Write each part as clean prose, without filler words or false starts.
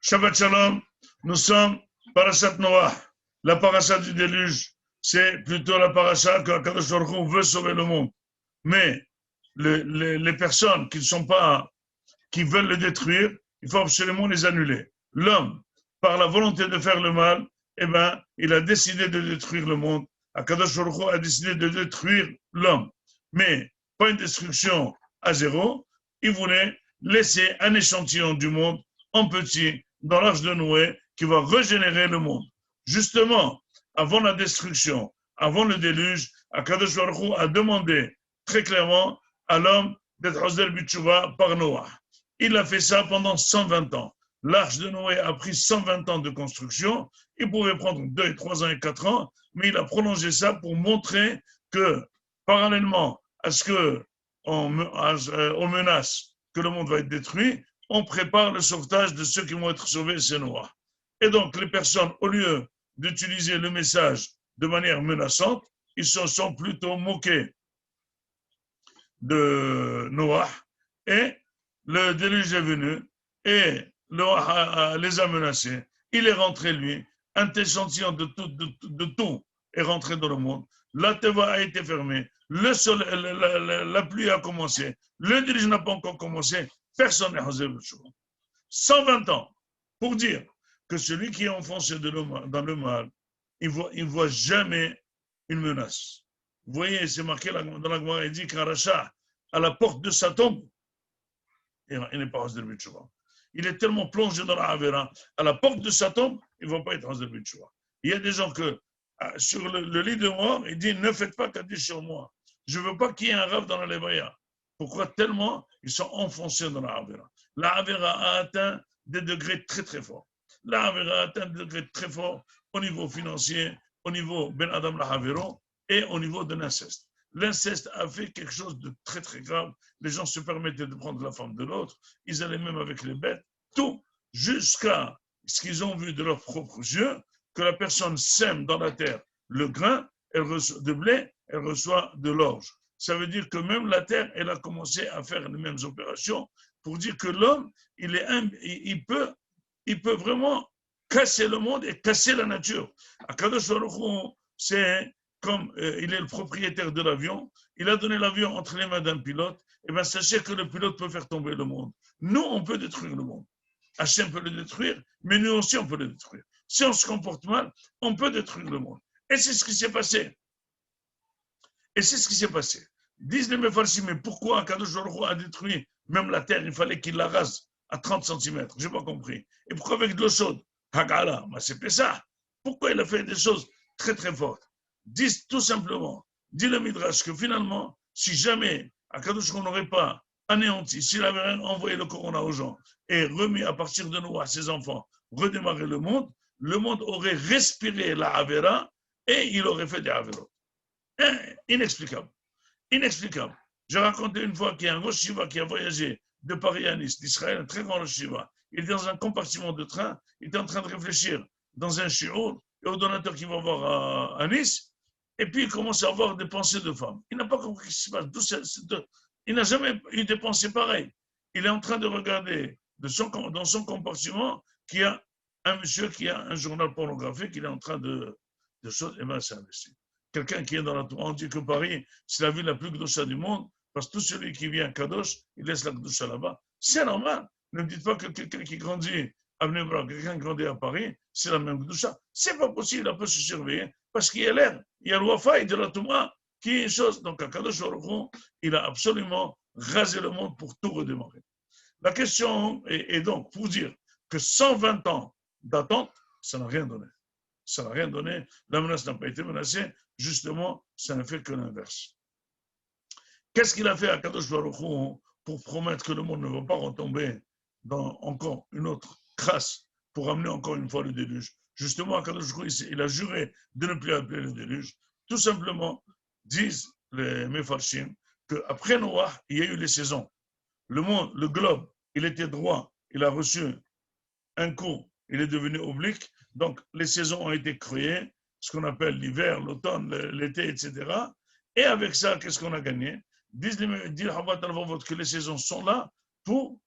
Shabbat Shalom, nous sommes Parashat Noah. La parasha du déluge, c'est plutôt la parasha que Akadosh Baruch Hu veut sauver le monde. Mais les personnes qui ne sont pas, qui veulent le détruire, il faut absolument les annuler. L'homme, par la volonté de faire le mal, eh ben, il a décidé de détruire le monde. Akadosh Baruch Hu a décidé de détruire l'homme. Mais pas une destruction à zéro. Il voulait laisser un échantillon du monde en petit dans l'arche de Noé qui va régénérer le monde. Justement, avant la destruction, avant le déluge, Akadosh Baruch Hu a demandé très clairement à l'homme d'être Hosder B'Tshuva par Noah. Il a fait ça pendant 120 ans. L'arche de Noé a pris 120 ans de construction. Il pouvait prendre 2, 3 ans et 4 ans, mais il a prolongé ça pour montrer que, parallèlement à ce qu'on menace que le monde va être détruit, on prépare le sauvetage de ceux qui vont être sauvés, c'est Noah. Et donc, les personnes, au lieu d'utiliser le message de manière menaçante, ils se sont plutôt moqués de Noah. Et le déluge est venu et Noah les a menacés. Il est rentré, lui, un échantillon de tout est rentré dans le monde. La teva a été fermée, le soleil, la pluie a commencé, le déluge n'a pas encore commencé, personne n'est Hosder B'Tshuva. 120 ans pour dire que celui qui est enfoncé dans le mal, il ne voit jamais une menace. Vous voyez, c'est marqué dans la Gemara, il dit qu'un rachat, à la porte de sa tombe, il n'est pas Hosder B'Tshuva. Il est tellement plongé dans la Avera, à la porte de sa tombe, il ne va pas être Hosder B'Tshuva. Il y a des gens que, sur le lit de mort, ils disent, ne faites pas Kaddish sur moi. Je ne veux pas qu'il y ait un rave dans la Levaya. Pourquoi tellement ils sont enfoncés dans la Avera? La Avera a atteint des degrés très très forts. La Avera a atteint des degrés très forts au niveau financier, au niveau Ben Adam la Havero et au niveau de l'inceste. L'inceste a fait quelque chose de très très grave. Les gens se permettaient de prendre la femme de l'autre, ils allaient même avec les bêtes, tout jusqu'à ce qu'ils ont vu de leurs propres yeux que la personne sème dans la terre le grain de blé, elle reçoit de l'orge. Ça veut dire que même la terre, elle a commencé à faire les mêmes opérations pour dire que l'homme, il peut vraiment casser le monde et casser la nature. Akadosh Baruch Hu, c'est comme il est le propriétaire de l'avion, il a donné l'avion entre les mains d'un pilote, et bien sachez que le pilote peut faire tomber le monde. Nous, on peut détruire le monde. Hachem peut le détruire, mais nous aussi, on peut le détruire. Si on se comporte mal, on peut détruire le monde. Et c'est ce qui s'est passé. Et c'est ce qui s'est passé. Disent les Mefarshim, mais pourquoi Akadosh Baruch Hu a détruit même la terre, il fallait qu'il la rase à 30 cm. Je n'ai pas compris. Et pourquoi avec de l'eau chaude? Hagala, c'est ça. Pourquoi il a fait des choses très très fortes? Disent tout simplement, dit le Midrash, que finalement, si jamais Akadosh Baruch Hu n'aurait pas anéanti, s'il avait envoyé le Corona aux gens et remis à partir de nous à ses enfants, redémarrer le monde aurait respiré la Avera et il aurait fait des Averot. Inexplicable. Inexplicable. J'ai raconté une fois qu'il y a un Rosh Shiva qui a voyagé de Paris à Nice, d'Israël, un très grand Rosh Shiva. Il est dans un compartiment de train, il est en train de réfléchir dans un shiur et au donateur qu'il va voir à Nice, et puis il commence à avoir des pensées de femmes. Il n'a pas compris ce qui se passe. Il n'a jamais eu des pensées pareilles. Il est en train de regarder dans son compartiment qu'il y a un monsieur qui a un journal pornographique, il est en train de choses, et bien c'est investi. Quelqu'un qui est dans la tour, on dit que Paris, c'est la ville la plus gdoucha du monde, parce que tout celui qui vient à Kadosh, il laisse la gdoucha là-bas. C'est normal. Ne me dites pas que quelqu'un qui grandit à Bnei-Brak, quelqu'un qui grandit à Paris, c'est la même gdoucha. C'est pas possible, il peut se surveiller, parce qu'il y a l'air, il y a le Wafa de la Touma, qui est une chose. Donc à Kadosh Baruch Hu, il a absolument rasé le monde pour tout redémarrer. La question est donc pour dire que 120 ans d'attente, ça n'a rien donné. Ça n'a rien donné, la menace n'a pas été menacée, justement, ça n'a fait que l'inverse. Qu'est-ce qu'il a fait à Kadosh Baruch Hu pour promettre que le monde ne va pas retomber dans encore une autre crasse pour amener encore une fois le déluge? Justement, Kadosh Baruch Hu, il a juré de ne plus appeler le déluge. Tout simplement, disent les Mefarshim, qu'après Noah, il y a eu les saisons. Le monde, le globe, il était droit, il a reçu un coup, il est devenu oblique. Donc, les saisons ont été créées, ce qu'on appelle l'hiver, l'automne, l'été, etc. Et avec ça, qu'est-ce qu'on a gagné? Disent que les saisons sont là pour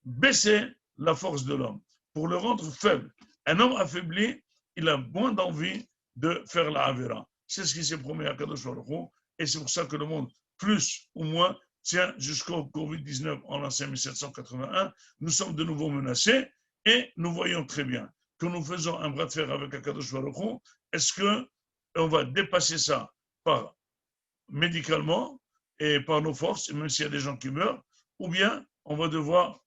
baisser la force de l'homme, pour le rendre faible. Un homme affaibli, il a moins d'envie de faire la Avera. C'est ce qui s'est promis à Kadosh Baruch Hu, et c'est pour ça que le monde, plus ou moins, tient jusqu'au Covid-19 en l'an 5781. Nous sommes de nouveau menacés et nous voyons très bien que nous faisons un bras de fer avec Akadosh Baruch Hu. Est-ce qu'on va dépasser ça par médicalement et par nos forces, même s'il y a des gens qui meurent, ou bien on va devoir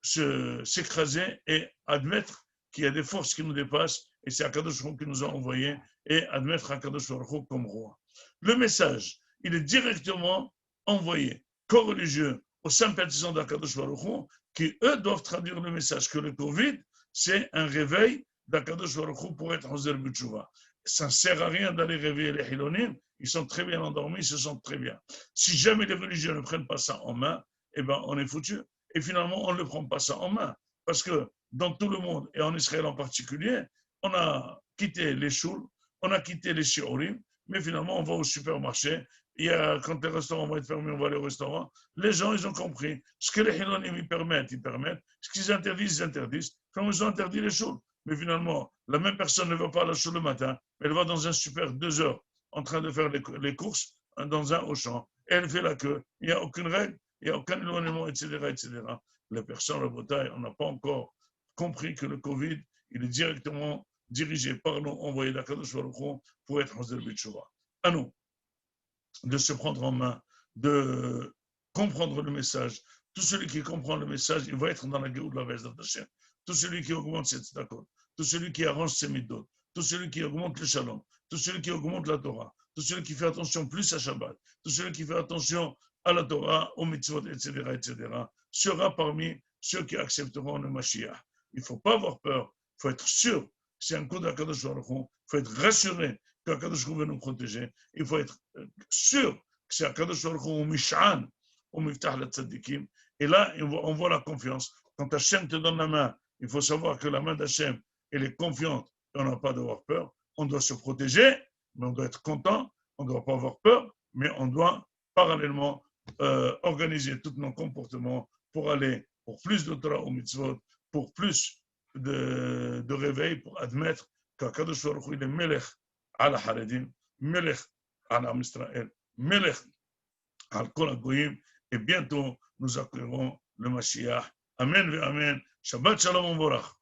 s'écraser et admettre qu'il y a des forces qui nous dépassent, et c'est Akadosh Baruch Hu qui nous a envoyés, et admettre Akadosh Baruch Hu comme roi. Le message, il est directement envoyé, corps religieux, aux sympathisants d'Akadosh Baruch Hu, qui eux doivent traduire le message que le Covid, c'est un réveil d'Akadosh Baruch Hu pour être en Zer B'Tshuva. Ça ne sert à rien d'aller réveiller les Hilonim, ils sont très bien endormis, ils se sentent très bien. Si jamais les religieux ne prennent pas ça en main, eh ben on est foutu. Et finalement, on ne prend pas ça en main. Parce que dans tout le monde, et en Israël en particulier, on a quitté les shul, on a quitté les shiurim, mais finalement, on va au supermarché. Quand les restaurants vont être fermés, on va aller au restaurant. Les gens, ils ont compris. Ce que les Hilonim ils permettent. Ce qu'ils interdisent, ils interdisent. Comme ils ont interdit les shul. Mais finalement, la même personne ne va pas à la shul le matin, elle va dans un super 2 heures en train de faire les courses dans un Auchan. Et elle fait la queue. Il n'y a aucune règle, il n'y a aucun éloignement, etc., etc. Les personnes, le bataille, on n'a pas encore compris que le Covid, il est directement dirigé par nous, envoyé d'Akadosh Baruch Hu pour être en Zer B'Tshuva. À nous de se prendre en main, de comprendre le message. Tout celui qui comprend le message, il va être dans la guerre de la Vezdat Hashem. Tout celui qui augmente ses tzedakot, tout celui qui arrange ses midot, tout celui qui augmente le shalom, tout celui qui augmente la Torah, tout celui qui fait attention plus à Shabbat, tout celui qui fait attention à la Torah, aux mitzvot, etc., etc., sera parmi ceux qui accepteront le Mashiach. Il ne faut pas avoir peur, il faut être sûr que c'est un coup d'Akadosh Baruch Hu, il faut être rassuré qu'Akadosh Baruch Hu va nous protéger, il faut être sûr que c'est Akadosh Baruch Hu au Mish'an, au Miftah la Tzadikim, et là, on voit la confiance. Quand Hachem te donne la main, il faut savoir que la main d'Hachem, elle est confiante, et on n'a pas d'avoir peur. On doit se protéger, mais on doit être content, on ne doit pas avoir peur, mais on doit parallèlement organiser tous nos comportements pour aller pour plus de Torah ou mitzvot, pour plus de réveil, pour admettre qu'Akadosh Baruch Hu il est Melech al Haredim, Melech al Am Israël, Melech al Kol HaGoyim, et bientôt nous accueillerons le Mashiach. Amen ve Amen. Shabbat Shalom Borach.